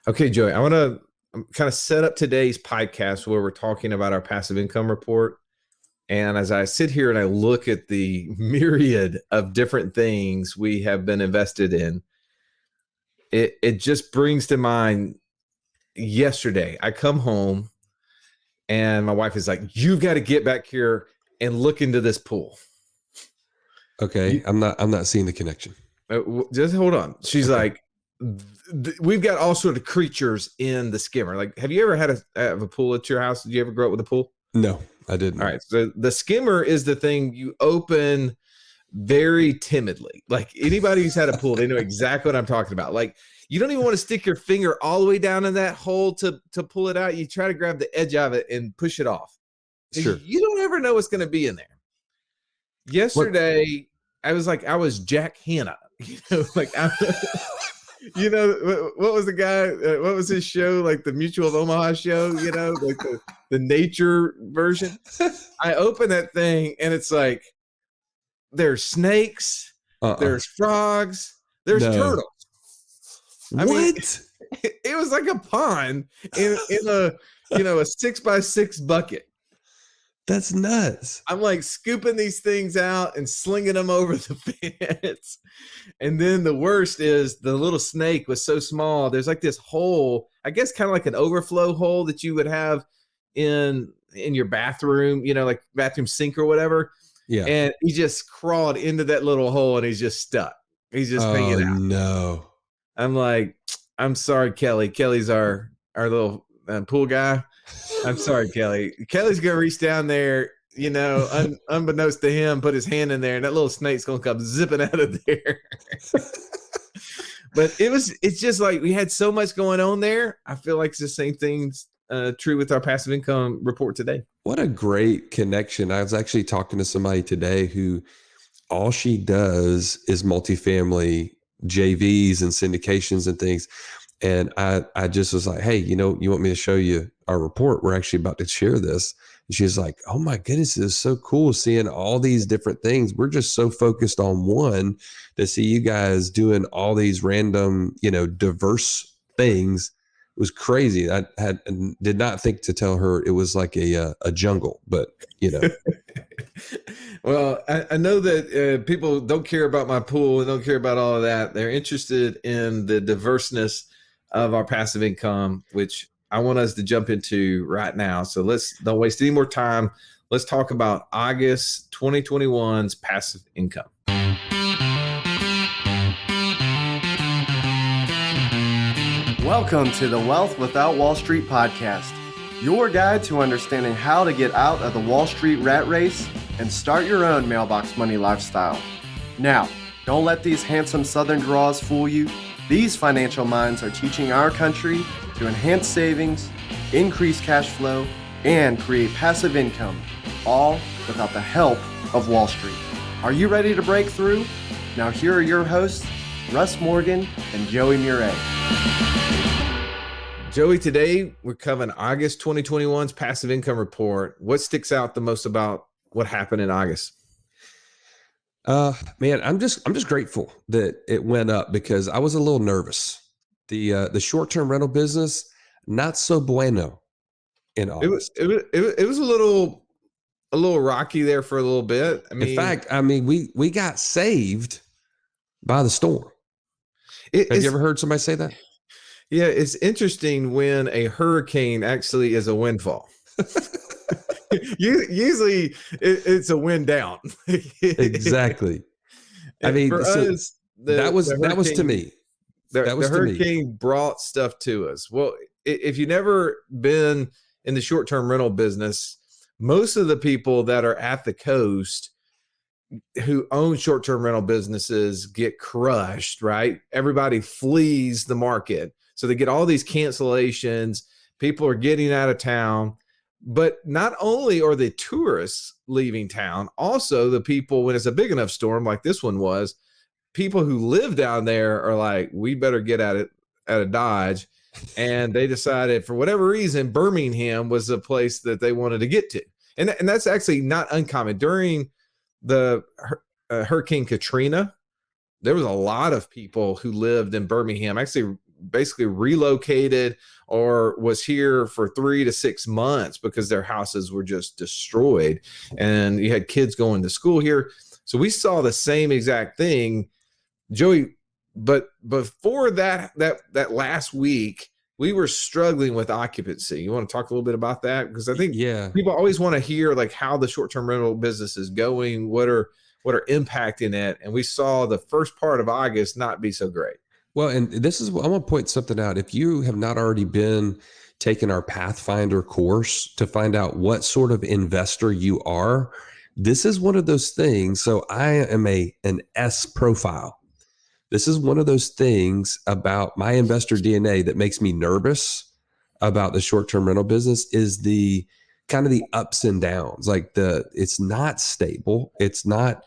Okay, Joey, I want to kind of set up today's podcast where we're talking about our passive income report. And as I sit here and I look at the myriad of different things we have been invested in, it just brings to mind yesterday. I come home and my wife is like, "You've got to get back here and look into this pool." Okay, You, I'm not seeing the connection. just hold on. She's Okay. like, "We've got all sort of creatures in the skimmer. Like, have you ever had have a pool at your house? Did you ever grow up with a pool?" No, I All didn't. right. So the skimmer is the thing you open very timidly. Like anybody who's had a pool, they know exactly what I'm talking about. Like you don't even want to stick your finger all the way down in that hole to pull it out. You try to grab the edge of it and push it off because Sure. you don't ever know what's going to be in there. What? Yesterday, I was like, I was Jack Hanna. What was the guy? What was his show? Like the Mutual of Omaha show? Like the nature version. I open that thing and it's like there's snakes, Uh-uh. there's frogs, there's No. turtles. I mean, What? it was like a pond in a 6x6 bucket. That's nuts. I'm like scooping these things out and slinging them over the fence. And then the worst is the little snake was so small. There's like this hole, I guess kind of like an overflow hole that you would have in your bathroom, like bathroom sink or whatever. Yeah. And he just crawled into that little hole and he's just stuck. He's just hanging Oh out. no. I'm like, I'm sorry, Kelly. Kelly's our little pool guy. I'm sorry, Kelly. Kelly's gonna reach down there, unbeknownst to him, put his hand in there, and that little snake's gonna come zipping out of there. But it's just like we had so much going on there. I feel like it's the same thing's true with our passive income report today. What a great connection. I was actually talking to somebody today who all she does is multifamily JVs and syndications and things. And I just was like, hey, you want me to show you our report? We're actually about to share this. And she's like, oh my goodness, it's so cool seeing all these different things. We're just so focused on one to see you guys doing all these random, diverse things. It was crazy. I did not think to tell her it was like a jungle, but Well, I know that people don't care about my pool and don't care about all of that. They're interested in the diverseness of our passive income, which I want us to jump into right now. So let's don't waste any more time. Let's talk about August 2021's passive income. Welcome to the Wealth Without Wall Street podcast, your guide to understanding how to get out of the Wall Street rat race and start your own mailbox money lifestyle. Now, don't let these handsome Southern draws fool you. These financial minds are teaching our country to enhance savings, increase cash flow, and create passive income, all without the help of Wall Street. Are you ready to break through? Now here are your hosts, Russ Morgan and Joey Murray. Joey, today we're covering August 2021's passive income report. What sticks out the most about what happened in August? Man, I'm just grateful that it went up because I was a little nervous. The short-term rental business, not so bueno in August. It was a little rocky there for a little bit. In fact, we got saved by the storm. Have you ever heard somebody say that? Yeah, it's interesting when a hurricane actually is a windfall. Usually it's a wind down. Exactly. I mean, for so us, that was to me. The hurricane brought stuff to us. Well, if you've never been in the short-term rental business, most of the people that are at the coast who own short-term rental businesses get crushed, right? Everybody flees the market. So they get all these cancellations. People are getting out of town. But not only are the tourists leaving town, also the people, when it's a big enough storm like this one was, people who live down there are like, we better get out of Dodge. And they decided, for whatever reason, Birmingham was the place that they wanted to get to. And that's actually not uncommon. During the Hurricane Katrina, there was a lot of people who lived in Birmingham. Actually, basically relocated or was here for 3 to 6 months because their houses were just destroyed. And you had kids going to school here. So we saw the same exact thing, Joey. But before that last week, we were struggling with occupancy. You want to talk a little bit about that? Because I think people always want to hear like how the short-term rental business is going, what are impacting it. And we saw the first part of August not be so great. Well, and this is, I'm going to point something out. If you have not already been taking our Pathfinder course to find out what sort of investor you are, this is one of those things. So I am an S profile. This is one of those things about my investor DNA that makes me nervous about the short-term rental business is the kind of the ups and downs. Like it's not stable. It's not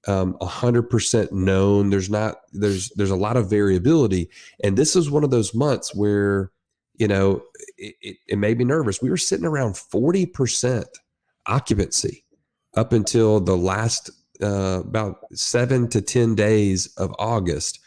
100% known. There's a lot of variability. And this is one of those months where, it made me nervous. We were sitting around 40% occupancy up until the last about 7 to 10 days of August.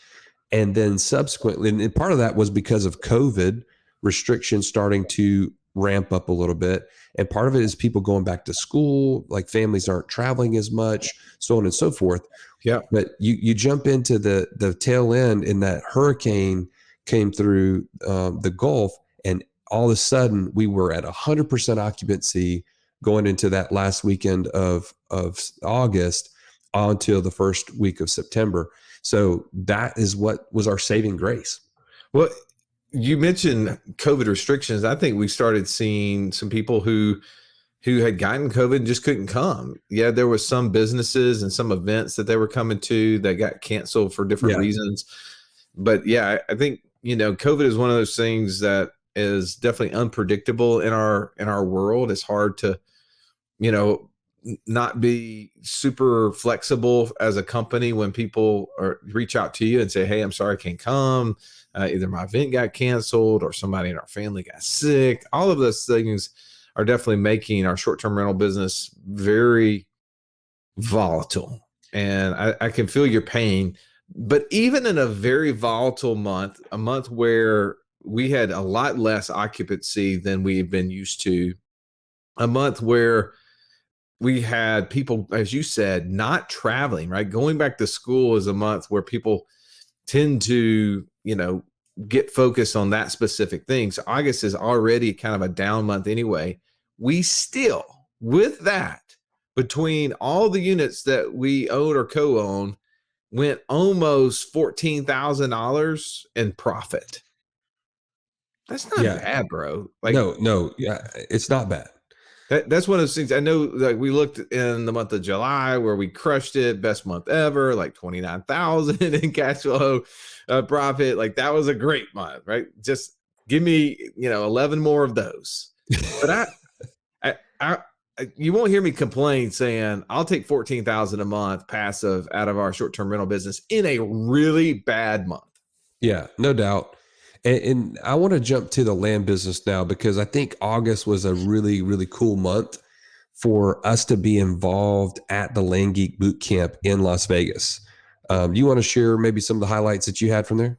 And then subsequently, and part of that was because of COVID restrictions starting to ramp up a little bit. And part of it is people going back to school, like families aren't traveling as much, so on and so forth. Yeah. But you jump into the tail end, and that hurricane came through the Gulf, and all of a sudden we were at 100% occupancy going into that last weekend of August until the first week of September. So that is what was our saving grace. Well, you mentioned COVID restrictions. I think we started seeing some people who had gotten COVID and just couldn't come. Yeah, there was some businesses and some events that they were coming to that got canceled for different reasons. But yeah, I think, COVID is one of those things that is definitely unpredictable in our world. It's hard to, not be super flexible as a company when people reach out to you and say, hey, I'm sorry, I can't come. Either my event got canceled or somebody in our family got sick. All of those things are definitely making our short-term rental business very volatile. And I can feel your pain. But even in a very volatile month, a month where we had a lot less occupancy than we've been used to, a month where we had people, as you said, not traveling, right? Going back to school is a month where people tend to, get focused on that specific thing. So August is already kind of a down month anyway. We still, with that, between all the units that we own or co-own, went almost $14,000 in profit. That's not bad, bro. Like, no, it's not bad. That's one of those things. I know, like, we looked in the month of July where we crushed it, best month ever, like 29,000 in cash flow profit. Like, that was a great month, right? Just give me, 11 more of those. But I you won't hear me complain saying I'll take 14,000 a month passive out of our short-term rental business in a really bad month. Yeah, no doubt. And I want to jump to the land business now, because I think August was a really, really cool month for us to be involved at the Land Geek Bootcamp in Las Vegas. You want to share maybe some of the highlights that you had from there?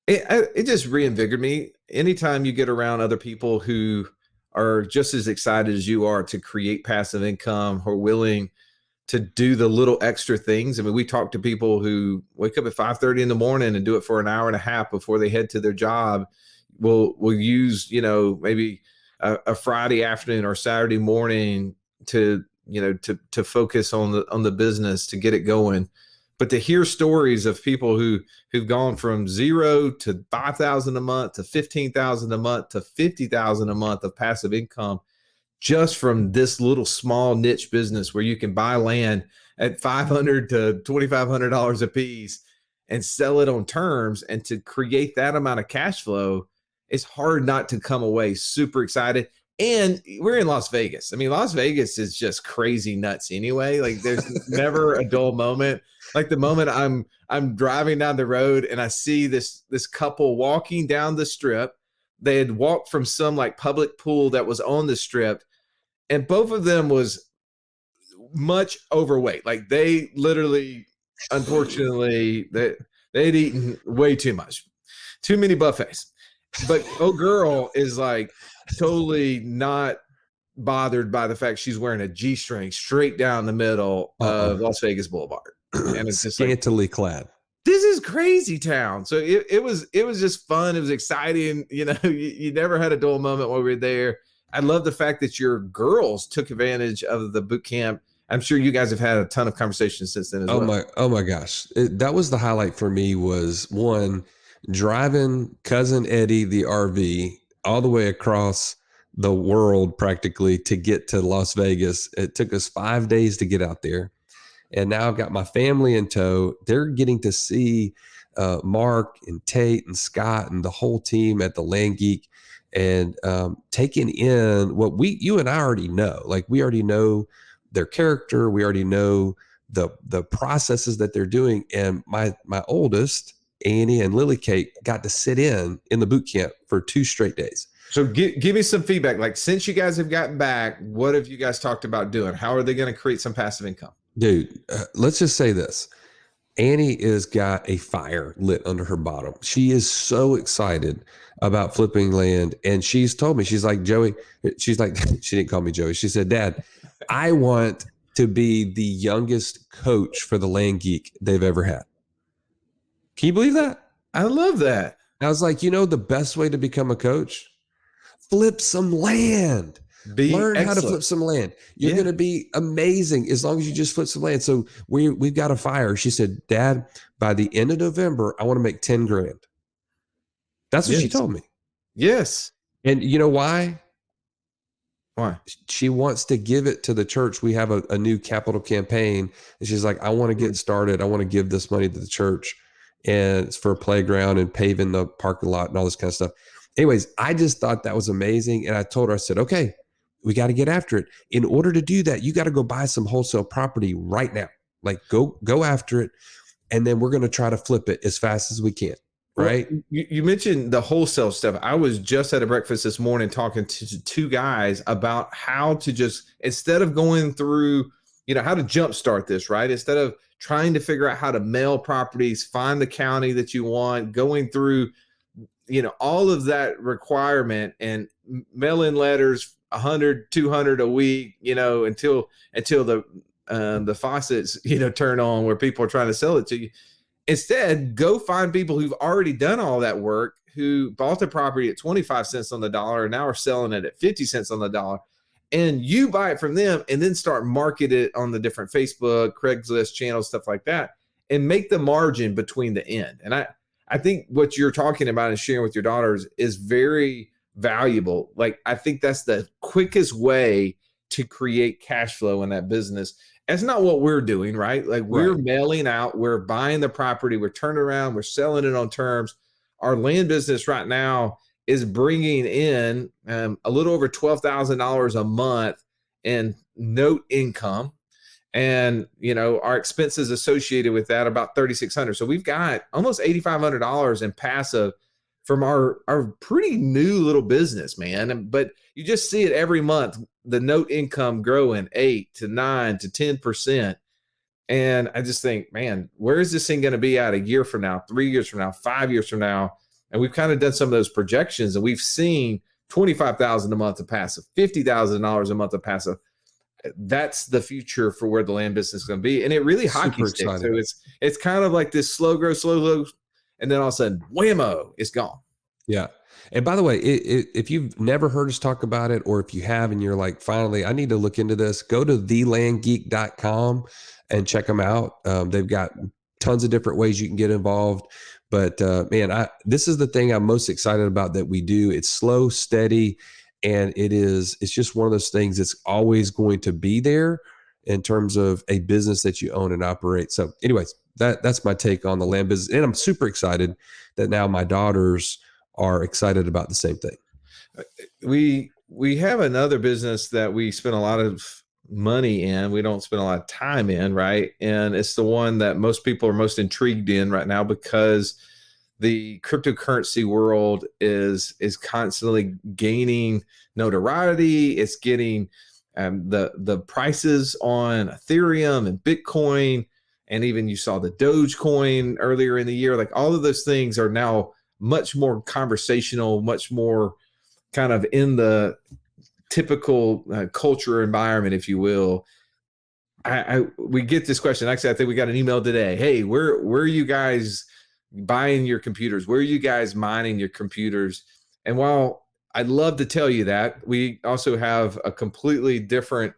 It just reinvigorated me. Anytime you get around other people who are just as excited as you are to create passive income, who are willing to do the little extra things. I mean, we talk to people who wake up at 5:30 in the morning and do it for an hour and a half before they head to their job. We'll use, maybe a Friday afternoon or Saturday morning to focus on the business, to get it going. But to hear stories of people who've gone from 0 to 5,000 a month to 15,000 a month to 50,000 a month of passive income, just from this little small niche business where you can buy land at $500 to $2,500 a piece and sell it on terms, and to create that amount of cash flow, it's hard not to come away super excited. And we're in Las Vegas. I mean, Las Vegas is just crazy nuts anyway. Like, there's never a dull moment. Like, the moment I'm driving down the road and I see this couple walking down the strip. They had walked from some like public pool that was on the strip, and both of them was much overweight. Like, they literally, unfortunately, they'd eaten way too much. Too many buffets. But old girl is like totally not bothered by the fact she's wearing a G-string straight down the middle of Las Vegas Boulevard. And it's just scantily clad. This is crazy town. So it was just fun. It was exciting. You know, you never had a dull moment while we were there. I love the fact that your girls took advantage of the boot camp. I'm sure you guys have had a ton of conversations since then as well. Oh my gosh. That was the highlight for me, was one, driving cousin Eddie, the RV, all the way across the world practically to get to Las Vegas. It took us 5 days to get out there. And now I've got my family in tow. They're getting to see Mark and Tate and Scott and the whole team at the Land Geek, and taking in what you and I already know. Like, we already know their character. We already know the processes that they're doing. And my oldest, Annie and Lily Kate, got to sit in the boot camp for 2 straight days. So give me some feedback. Like, since you guys have gotten back, what have you guys talked about doing? How are they going to create some passive income? Dude, let's just say this. Annie has got a fire lit under her bottom. She is so excited about flipping land. And she's told me, she's like, Joey, she's like, she didn't call me Joey. She said, Dad, I want to be the youngest coach for the Land Geek they've ever had. Can you believe that? I love that. I was like, the best way to become a coach? Flip some land. Learn how to flip some land. You're going to be amazing as long as you just flip some land. So we've got a fire. She said, Dad, by the end of November, I want to make 10 grand. That's what she told me. Yes. And you know why? Why? She wants to give it to the church. We have a new capital campaign. And she's like, I want to get started. I want to give this money to the church. And it's for a playground and paving the parking lot and all this kind of stuff. Anyways, I just thought that was amazing. And I told her, I said, okay, we got to get after it. In order to do that, you got to go buy some wholesale property right now. Like, go after it. And then we're going to try to flip it as fast as we can. Right. Well, you mentioned the wholesale stuff. I was just at a breakfast this morning talking to 2 guys about how to just, instead of going through, how to jumpstart this, right? Instead of trying to figure out how to mail properties, find the county that you want, going through, all of that requirement and mail in letters, 100, 200 a week, until the faucets, turn on where people are trying to sell it to you. Instead, go find people who've already done all that work, who bought the property at 25 cents on the dollar and now are selling it at 50 cents on the dollar. And you buy it from them and then start market it on the different Facebook, Craigslist channels, stuff like that, and make the margin between the end. And I think what you're talking about and sharing with your daughters is very valuable. Like, I think that's the quickest way to create cash flow in that business. That's not what we're doing, right? Like, we're mailing out, we're buying the property, we're turning around, we're selling it on terms. Our land business right now is bringing in a little over $12,000 a month in note income. And, our expenses associated with that, about $3,600. So we've got almost $8,500 in passive from our pretty new little business, man. But you just see it every month, the note income growing 8 to 9 to 10%. And I just think, man, where is this thing going to be at a year from now, 3 years from now, 5 years from now? And we've kind of done some of those projections, and we've seen $25,000 a month of passive, $50,000 a month of passive. That's the future for where the land business is going to be. And it really hockey sticks. So it's kind of like this slow growth, and then all of a sudden, whammo, it's gone. Yeah. And by the way, if you've never heard us talk about it, or if you have and you're like, finally, I need to look into this, go to thelandgeek.com and check them out. They've got tons of different ways you can get involved. But man, this is the thing I'm most excited about that we do. It's slow, steady, and it's just one of those things that's always going to be there in terms of a business that you own and operate. So anyways, that's my take on the land business. And I'm super excited that now my daughters are excited about the same thing. We have another business that we spend a lot of money in. We don't spend a lot of time in, right? And it's the one that most people are most intrigued in right now, because the cryptocurrency world is constantly gaining notoriety. It's getting the prices on Ethereum and Bitcoin, and even you saw the Dogecoin earlier in the year. Like, all of those things are now much more conversational, much more kind of in the typical culture environment, if you will. We get this question. Actually, I think we got an email today. Hey, where are you guys buying your computers? Where are you guys mining your computers? And while I'd love to tell you that, we also have a completely different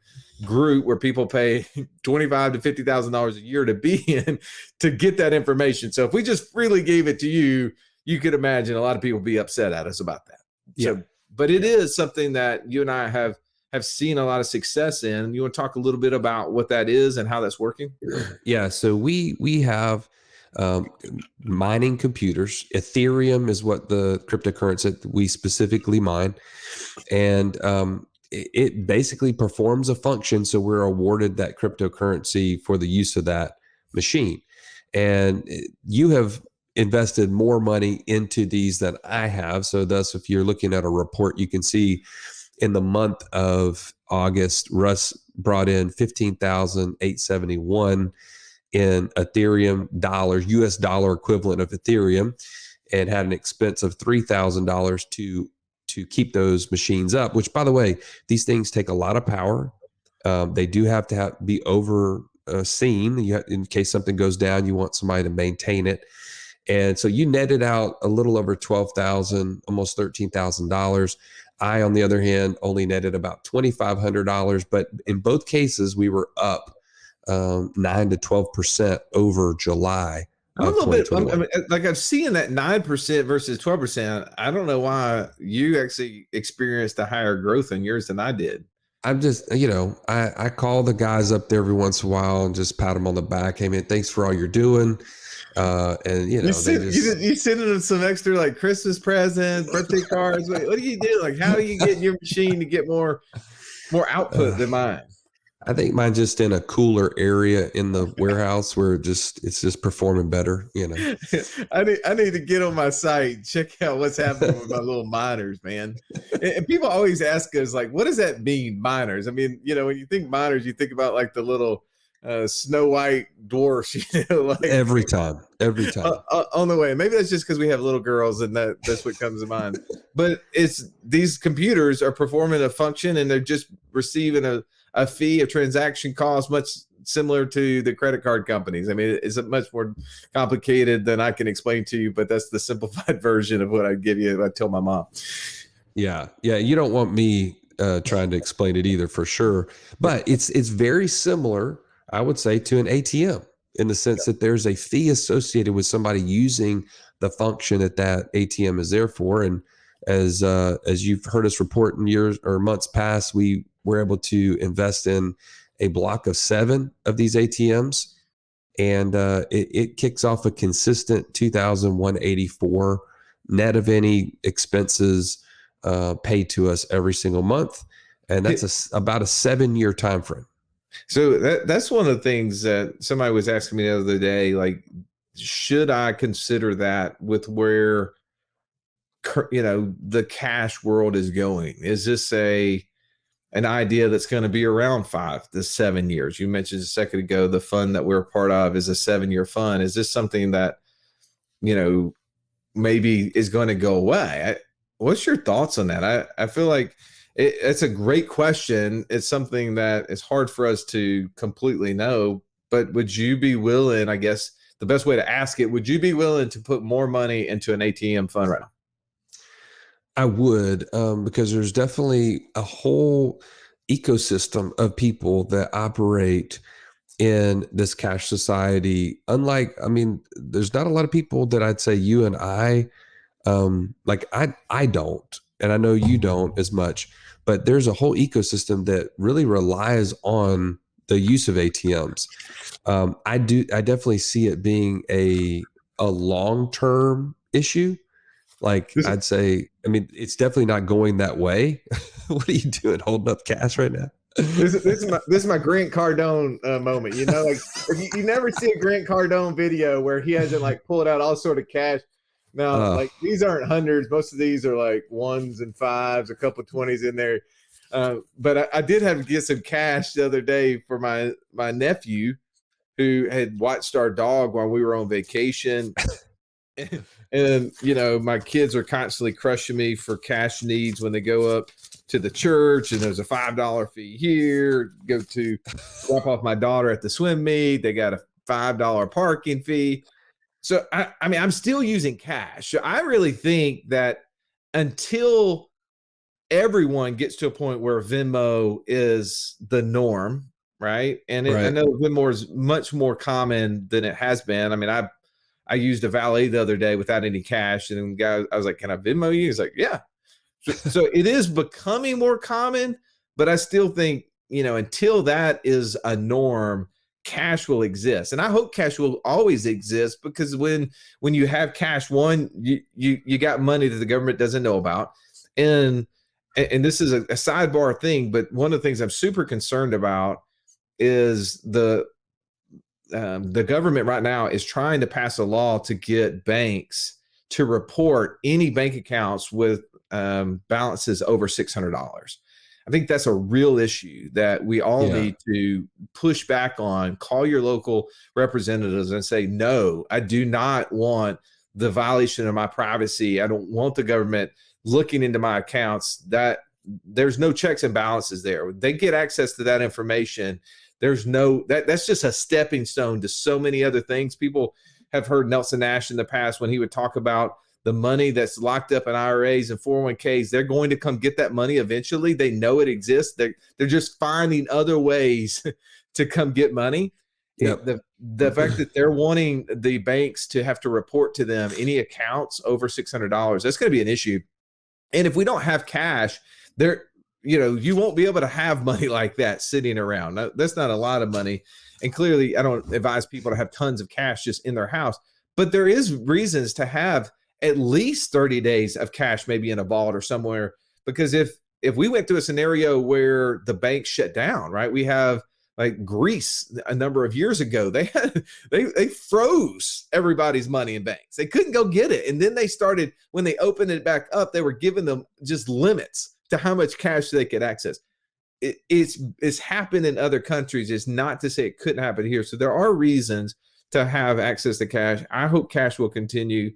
group where people pay $25,000 to $50,000 a year to be in to get that information. So if we just freely gave it to you, you could imagine a lot of people be upset at us about that. Yeah. So, but it is something that you and I have seen a lot of success in. You want to talk a little bit about what that is and how that's working? Yeah. So we have mining computers. Ethereum is what the cryptocurrency that we specifically mine. And it basically performs a function. So we're awarded that cryptocurrency for the use of that machine. And you have invested more money into these than I have. So thus, if you're looking at a report, you can see in the month of August, Russ brought in $15,871 in Ethereum dollars, US dollar equivalent of Ethereum, and had an expense of $3,000 to keep those machines up, which, by the way, these things take a lot of power. They do have to be overseen. In case something goes down, you want somebody to maintain it. And so you netted out a little over $12,000, almost $13,000. I, on the other hand, only netted about $2,500. But in both cases, we were up 9 to 12% over July. I'm a little bit, I mean, like I've seen that 9% versus 12%. I don't know why you actually experienced a higher growth in yours than I did. I'm just, I call the guys up there every once in a while and just pat them on the back. Hey man, thanks for all you're doing. And you sending them some extra like Christmas presents, birthday cards. What do you do? Like, how do you get your machine to get more output than mine? I think mine's just in a cooler area in the warehouse where it's just performing better. I need to get on my site, check out what's happening with my little miners, man. And people always ask us, like, what does that mean, miners? I mean, when you think miners, you think about like the little Snow White dwarfs, like every time on the way. Maybe that's just because we have little girls and that's what comes to mind. But it's these computers are performing a function and they're just receiving a fee, a transaction cost, much similar to the credit card companies. I mean, it's much more complicated than I can explain to you, but that's the simplified version of what I give you. I tell my mom. Yeah. You don't want me trying to explain it either, for sure. But it's very similar, I would say, to an ATM in the sense that there's a fee associated with somebody using the function that ATM is there for. And as you've heard us report in years or months past, we were able to invest in a block of 7 of these ATMs, and it kicks off a consistent $2,184 net of any expenses paid to us every single month, and that's about a 7-year time frame. So that's one of the things that somebody was asking me the other day, like, should I consider that with where the cash world is going? Is this an idea that's going to be around 5 to 7 years? You mentioned a second ago the fund that we're a part of is a 7-year fund. Is this something that maybe is going to go away? What's your thoughts on that? I feel like it's a great question. It's something that is hard for us to completely know, but would you be willing, I guess the best way to ask it, would you be willing to put more money into an ATM fund right now? I would, because there's definitely a whole ecosystem of people that operate in this cash society. There's not a lot of people that I'd say you and I don't, and I know you don't as much, but there's a whole ecosystem that really relies on the use of ATMs. I definitely see it being a long-term issue. I'd say, it's definitely not going that way. What are you doing, holding up cash right now? This is my Grant Cardone moment. Like you never see a Grant Cardone video where he hasn't like pulled out all sort of cash. Now, like these aren't hundreds. Most of these are like 1s and 5s, a couple of 20s in there. But I did have to get some cash the other day for my nephew who had watched our dog while we were on vacation. And, my kids are constantly crushing me for cash needs when they go up to the church, and there's a $5 fee here. Go to drop off my daughter at the swim meet. They got a $5 parking fee. So, I mean, I'm still using cash. So I really think that until everyone gets to a point where Venmo is the norm, right? And I know Venmo is much more common than it has been. I mean, I used a valet the other day without any cash, and the guy, I was like, "Can I Venmo you?" He's like, "Yeah." So it is becoming more common, but I still think, until that is a norm, cash will exist. And I hope cash will always exist, because when you have cash, one, you got money that the government doesn't know about. And this is a sidebar thing, but one of the things I'm super concerned about is the government right now is trying to pass a law to get banks to report any bank accounts with balances over $600. I think that's a real issue that we all need to push back on. Call your local representatives and say, no, I do not want the violation of my privacy. I don't want the government looking into my accounts. That there's no checks and balances there. They get access to that information. There's no, that's just a stepping stone to so many other things. People have heard Nelson Nash in the past when he would talk about the money that's locked up in IRAs and 401ks. They're going to come get that money eventually. They know it exists. They're just finding other ways to come get money. Yep. The fact that they're wanting the banks to have to report to them any accounts over $600, that's going to be an issue. And if we don't have cash, you won't be able to have money like that sitting around. Now, that's not a lot of money. And clearly, I don't advise people to have tons of cash just in their house. But there is reasons to have at least 30 days of cash, maybe in a vault or somewhere. Because if we went through a scenario where the bank shut down, right? We have like Greece a number of years ago. They froze everybody's money in banks. They couldn't go get it. And then they started, when they opened it back up, they were giving them just limits to how much cash they could access. It's happened in other countries. It's not to say it couldn't happen here. So there are reasons to have access to cash. I hope cash will continue.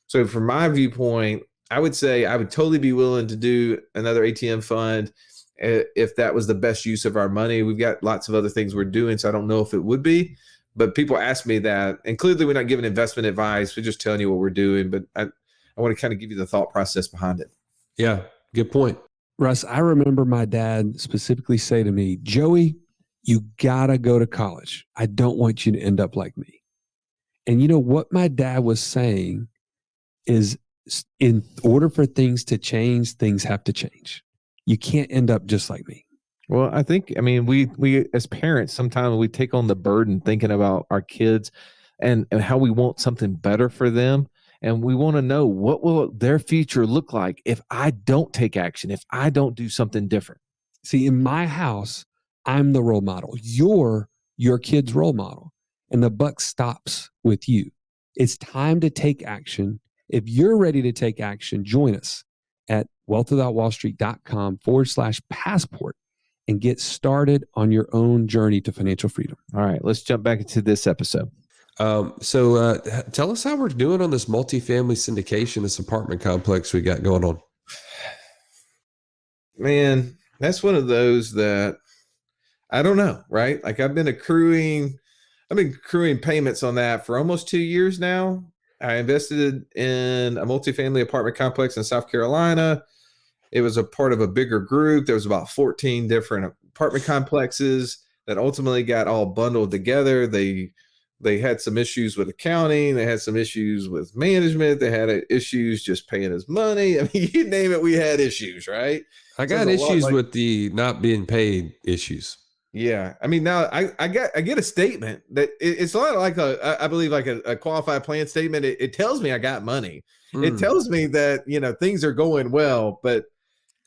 So from my viewpoint, I would say I would totally be willing to do another ATM fund if that was the best use of our money. We've got lots of other things we're doing, so I don't know if it would be. But people ask me that, and clearly we're not giving investment advice. We're just telling you what we're doing. But I want to kind of give you the thought process behind it. Yeah, good point. Russ, I remember my dad specifically say to me, Joey, you gotta go to college. I don't want you to end up like me. And you know what my dad was saying is, in order for things to change, things have to change. You can't end up just like me. Well, I think, we as parents, sometimes we take on the burden thinking about our kids and how we want something better for them. And we want to know, what will their future look like if I don't take action, if I don't do something different? See, in my house, I'm the role model. You're your kid's role model. And the buck stops with you. It's time to take action. If you're ready to take action, join us at wealthwithoutwallstreet.com/passport and get started on your own journey to financial freedom. All right, let's jump back into this episode. So tell us how we're doing on this multifamily syndication, this apartment complex we got going on. Man, that's one of those that I don't know, right? Like I've been accruing payments on that for almost 2 years now. I invested in a multifamily apartment complex in South Carolina. It was a part of a bigger group. There was about 14 different apartment complexes that ultimately got all bundled together. They had some issues with accounting. They had some issues with management. They had issues just paying us money. I mean, you name it, we had issues, right? I got issues with the not being paid issues. Yeah. I mean, now I get a statement that it's a lot like I believe like a qualified plan statement. It tells me I got money. It tells me that, things are going well, but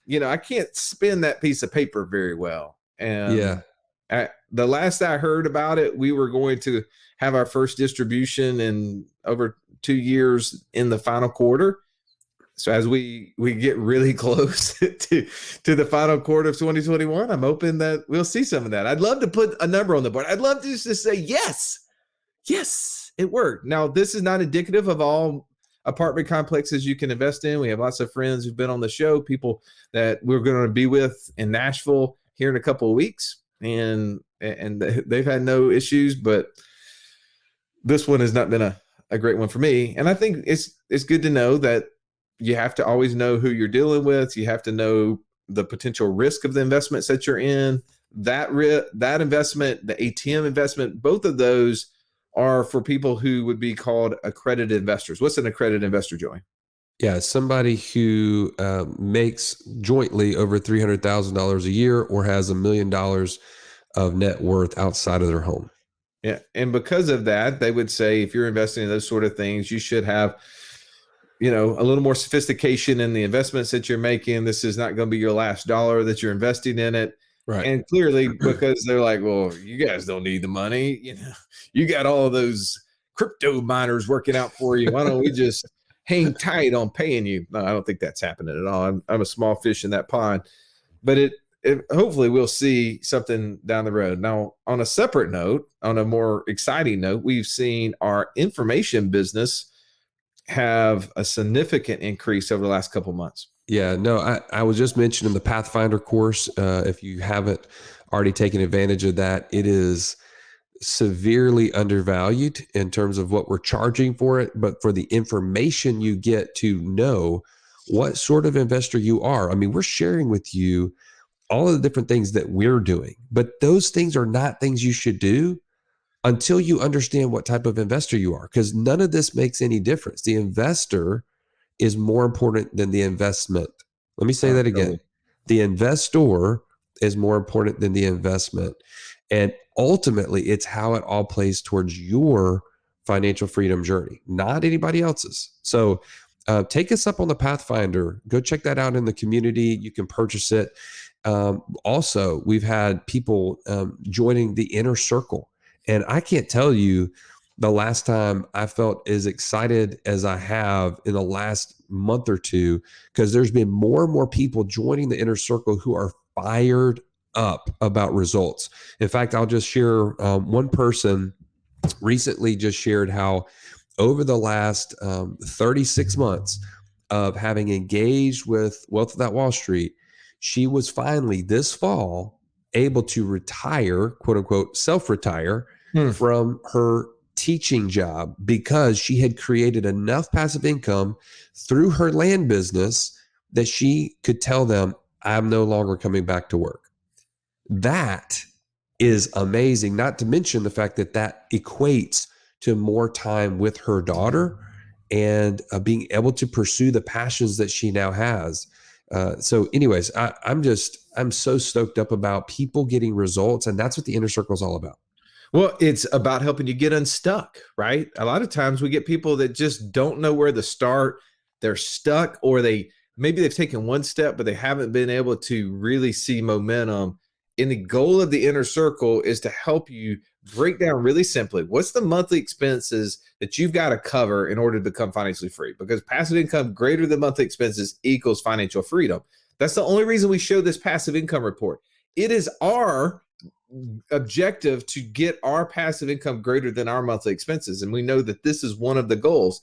I can't spin that piece of paper very well. And the last I heard about it, we were going to have our first distribution in over 2 years in the final quarter. So as we get really close to the final quarter of 2021, I'm hoping that we'll see some of that. I'd love to put a number on the board. I'd love to just say, yes, it worked. Now, this is not indicative of all apartment complexes you can invest in. We have lots of friends who've been on the show, people that we're going to be with in Nashville here in a couple of weeks, and they've had no issues, but this one has not been a great one for me. And I think it's good to know that you have to always know who you're dealing with. You have to know the potential risk of the investments that you're in. That investment, the ATM investment, both of those are for people who would be called accredited investors. What's an accredited investor, Joey? Yeah, somebody who makes jointly over $300,000 a year or has $1 million of net worth outside of their home. Yeah, and because of that, they would say if you're investing in those sort of things, you should have, a little more sophistication in the investments that you're making. This is not going to be your last dollar that you're investing in it. Right. And clearly, because they're like, well, you guys don't need the money. You got all of those crypto miners working out for you. Why don't we just hang tight on paying you? No, I don't think that's happening at all. I'm a small fish in that pond, but it hopefully we'll see something down the road. Now, on a separate note, on a more exciting note, we've seen our information business have a significant increase over the last couple of months. Yeah, no, I was just mentioning the Pathfinder course. If you haven't already taken advantage of that, it is severely undervalued in terms of what we're charging for it, but for the information you get to know what sort of investor you are. I mean, we're sharing with you all of the different things that we're doing, but those things are not things you should do until you understand what type of investor you are, because none of this makes any difference. The investor is more important than the investment. Let me say that again. The investor is more important than the investment. And ultimately, it's how it all plays towards your financial freedom journey, not anybody else's. So take us up on the Pathfinder. Go check that out in the community. You can purchase it. Also, we've had people joining the inner circle. And I can't tell you the last time I felt as excited as I have in the last month or two, because there's been more and more people joining the inner circle who are fired up about results. In fact, I'll just share one person recently just shared how over the last 36 months of having engaged with Wealth Without Wall Street, she was finally this fall able to retire, quote unquote, self-retire from her teaching job because she had created enough passive income through her land business that she could tell them, I'm no longer coming back to work. That is amazing, not to mention the fact that that equates to more time with her daughter and being able to pursue the passions that she now has. So anyways, I'm so stoked up about people getting results, and that's what the inner circle is all about. Well, it's about helping you get unstuck, right? A lot of times we get people that just don't know where to start. They're stuck, or maybe they've taken one step, but they haven't been able to really see momentum. And the goal of the inner circle is to help you break down really simply, what's the monthly expenses that you've got to cover in order to become financially free? Because passive income greater than monthly expenses equals financial freedom. That's the only reason we show this passive income report. It is our objective to get our passive income greater than our monthly expenses. And we know that this is one of the goals.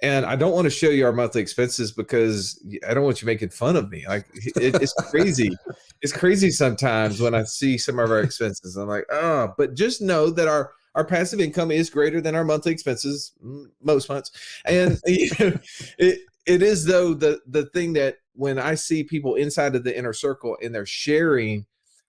And I don't want to show you our monthly expenses because I don't want you making fun of me. Like it's crazy. It's crazy sometimes when I see some of our expenses. I'm like, oh, but just know that our passive income is greater than our monthly expenses most months. And it is, though, the thing that when I see people inside of the inner circle and they're sharing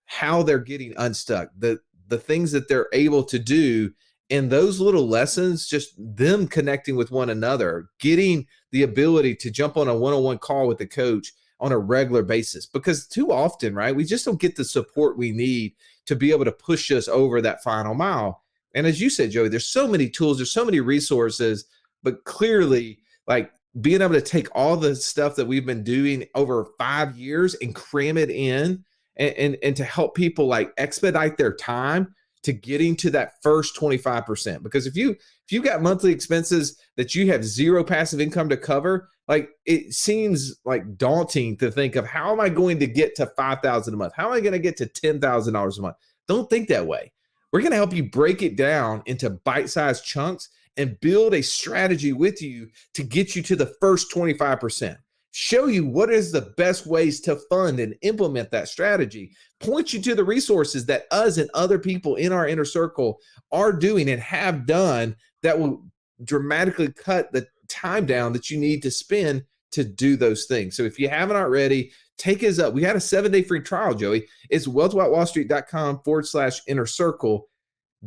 how they're getting unstuck, the things that they're able to do, and those little lessons, just them connecting with one another, getting the ability to jump on a one-on-one call with the coach on a regular basis. Because too often, right, we just don't get the support we need to be able to push us over that final mile. And as you said, Joey, there's so many tools, there's so many resources, but clearly, like, being able to take all the stuff that we've been doing over 5 years and cram it in and to help people like expedite their time to getting to that first 25%. Because if you've got monthly expenses that you have zero passive income to cover, like it seems like daunting to think of, how am I going to get to $5,000 a month? How am I going to get to $10,000 a month? Don't think that way. We're going to help you break it down into bite-sized chunks and build a strategy with you to get you to the first 25%. Show you what is the best ways to fund and implement that strategy. Point you to the resources that us and other people in our inner circle are doing and have done that will dramatically cut the time down that you need to spend to do those things. So if you haven't already, take us up. We had a 7-day free trial, Joey. It's wealthwithoutwallstreet.com/inner circle.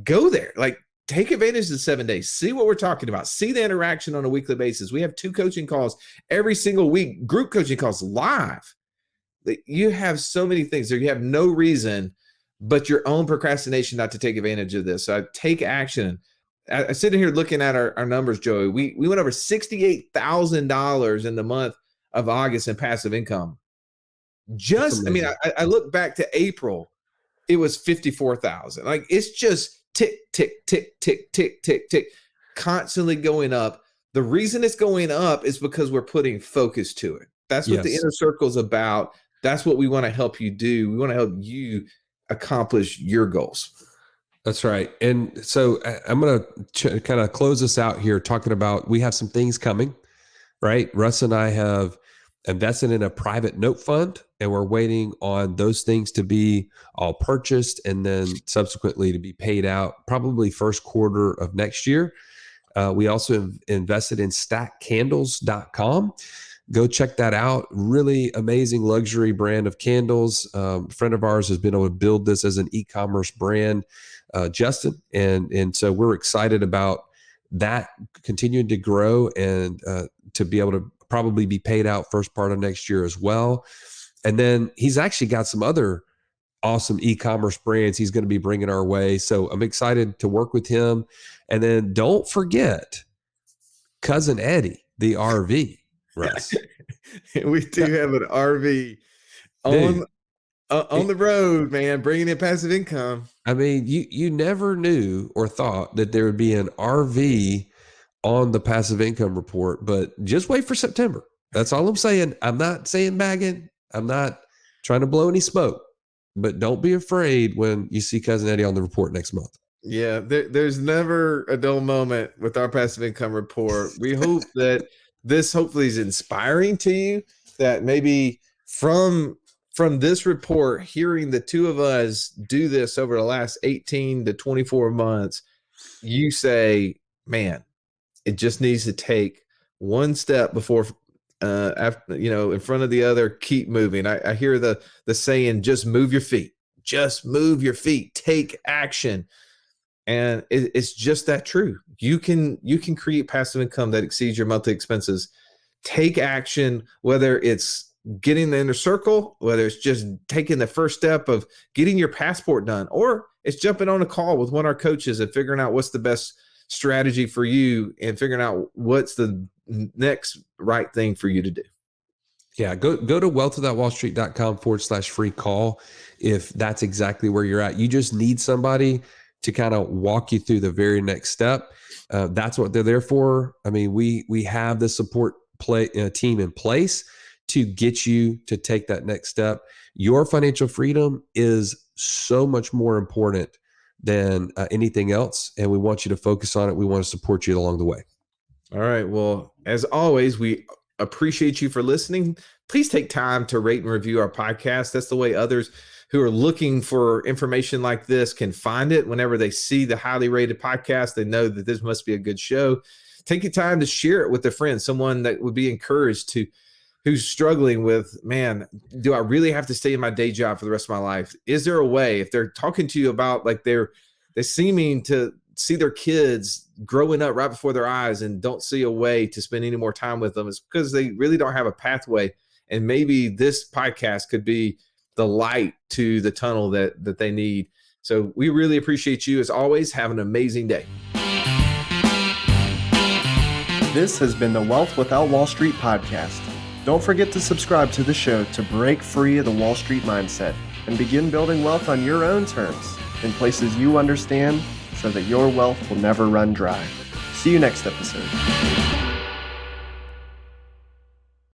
Go there. Like, take advantage of the 7 days. See what we're talking about. See the interaction on a weekly basis. We have 2 coaching calls every single week, group coaching calls live. You have so many things there. You have no reason but your own procrastination not to take advantage of this. So take action. I sit here looking at our numbers, Joey. We went over $68,000 in the month of August in passive income. I look back to April, it was 54,000. Like, it's just tick, tick, tick, tick, tick, tick, tick, constantly going up. The reason it's going up is because we're putting focus to it. That's what the inner circle is about. That's what we want to help you do. We want to help you accomplish your goals. That's right. And so I'm going to kind of close this out here talking about, we have some things coming, right? Russ and I have invested in a private note fund, and we're waiting on those things to be all purchased and then subsequently to be paid out probably first quarter of next year. We also invested in stackcandles.com. Go check that out. Really amazing luxury brand of candles. A friend of ours has been able to build this as an e-commerce brand, Justin. And so we're excited about that continuing to grow and to be able to probably be paid out first part of next year as well. And then he's actually got some other awesome e-commerce brands he's going to be bringing our way. So I'm excited to work with him. And then don't forget Cousin Eddie, the RV. Russ. We do have an RV on the road, man, bringing in passive income. I mean, you never knew or thought that there would be an RV on the passive income report, but just wait for September. That's all I'm saying. I'm not saying bagging. I'm not trying to blow any smoke, but don't be afraid when you see Cousin Eddie on the report next month. Yeah, there's never a dull moment with our passive income report. We hope that this hopefully is inspiring to you, that maybe from this report, hearing the two of us do this over the last 18 to 24 months, you say, man, it just needs to take one step before, after, in front of the other, keep moving. I hear the saying, just move your feet, take action. And it's just that true. You can create passive income that exceeds your monthly expenses. Take action, whether it's getting the inner circle, whether it's just taking the first step of getting your passport done, or it's jumping on a call with one of our coaches and figuring out what's the best strategy for you and figuring out what's the next right thing for you to do. Yeah, go to wealthwithoutwallstreet.com/free call if that's exactly where you're at. You just need somebody to kind of walk you through the very next step. That's what they're there for. I mean, we have the support team in place to get you to take that next step. Your financial freedom is so much more important than anything else, and we want you to focus on it. We want to support you along the way. All right. Well, as always, we appreciate you for listening. Please take time to rate and review our podcast. That's the way others who are looking for information like this can find it. Whenever they see the highly rated podcast, they know that this must be a good show. Take your time to share it with a friend, someone that would be encouraged who's struggling with, man, do I really have to stay in my day job for the rest of my life? Is there a way? If they're talking to you about, like, they're seeming to see their kids growing up right before their eyes and don't see a way to spend any more time with them, it's because they really don't have a pathway. And maybe this podcast could be the light to the tunnel that they need. So we really appreciate you. As always, have an amazing day. This has been the Wealth Without Wall Street podcast. Don't forget to subscribe to the show to break free of the Wall Street mindset and begin building wealth on your own terms in places you understand, so that your wealth will never run dry. See you next episode.